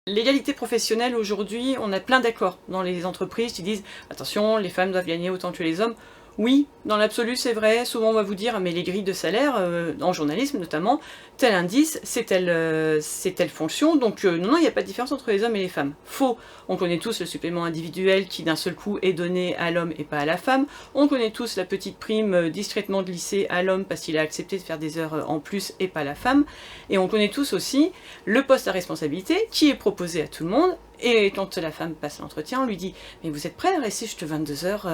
L'égalité professionnelle aujourd'hui, on a plein d'accords dans les entreprises qui disent « Attention, les femmes doivent gagner autant que les hommes ». Oui, dans l'absolu c'est vrai, souvent on va vous dire « Mais les grilles de salaire, en journalisme notamment, tel indice, c'est telle fonction, donc non, il n'y a pas de différence entre les hommes et les femmes ». Faux. On connaît tous le supplément individuel qui d'un seul coup est donné à l'homme et pas à la femme. On connaît tous la petite prime discrètement glissée à l'homme parce qu'il a accepté de faire des heures en plus et pas la femme. Et on connaît tous aussi le poste à responsabilité qui est proposé à tout le monde. Et quand la femme passe l'entretien, on lui dit « Mais vous êtes prêt à rester juste 22 heures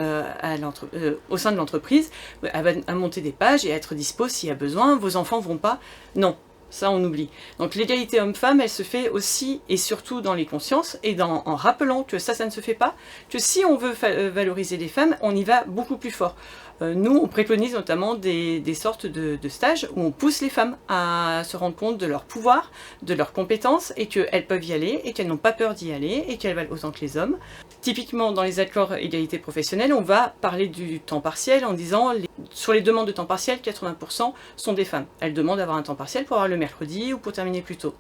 au sein de l'entreprise, à monter des pages et à être dispo s'il y a besoin, vos enfants vont pas ?» Non, ça on oublie. Donc l'égalité homme-femme, elle se fait aussi et surtout dans les consciences et en rappelant que ça ne se fait pas, que si on veut valoriser les femmes, on y va beaucoup plus fort. Nous, on préconise notamment des sortes de stages où on pousse les femmes à se rendre compte de leur pouvoir, de leurs compétences, et qu'elles peuvent y aller, et qu'elles n'ont pas peur d'y aller, et qu'elles valent autant que les hommes. Typiquement, dans les accords égalité professionnelle, on va parler du temps partiel en disant sur les demandes de temps partiel, 80% sont des femmes. Elles demandent d'avoir un temps partiel pour avoir le mercredi ou pour terminer plus tôt.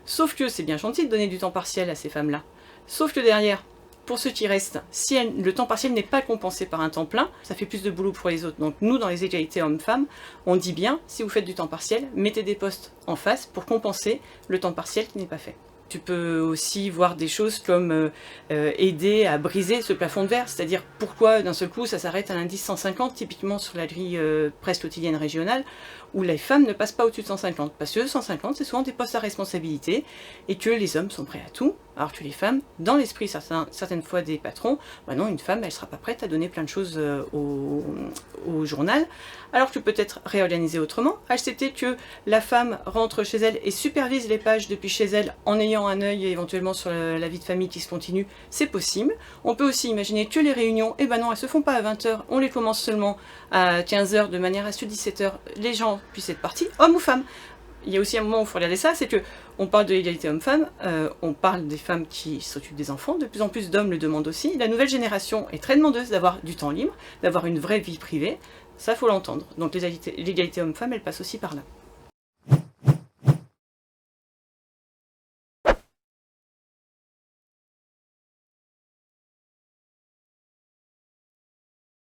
Sauf que c'est bien gentil de donner du temps partiel à ces femmes-là. Sauf que derrière, pour ceux qui restent, si le temps partiel n'est pas compensé par un temps plein, ça fait plus de boulot pour les autres. Donc nous, dans les égalités hommes-femmes, on dit bien, si vous faites du temps partiel, mettez des postes en face pour compenser le temps partiel qui n'est pas fait. Tu peux aussi voir des choses comme aider à briser ce plafond de verre, c'est-à-dire pourquoi d'un seul coup ça s'arrête à l'indice 150, typiquement sur la grille presse quotidienne régionale, où les femmes ne passent pas au-dessus de 150, parce que 150 c'est souvent des postes à responsabilité, et que les hommes sont prêts à tout, alors que les femmes, dans l'esprit certaines fois des patrons, bah non, une femme elle sera pas prête à donner plein de choses au journal, alors que peut-être réorganiser autrement, accepter que la femme rentre chez elle et supervise les pages depuis chez elle en ayant un œil éventuellement sur la vie de famille qui se continue, c'est possible. On peut aussi imaginer que les réunions, eh ben non, elles se font pas à 20 h, on les commence seulement à 15 h de manière à ce que 17 h, les gens puissent être partis, hommes ou femmes. Il y a aussi un moment où il faut regarder ça, c'est que on parle de l'égalité homme-femme, on parle des femmes qui s'occupent des enfants, de plus en plus d'hommes le demandent aussi. La nouvelle génération est très demandeuse d'avoir du temps libre, d'avoir une vraie vie privée, ça faut l'entendre. Donc l'égalité homme-femme, elle passe aussi par là.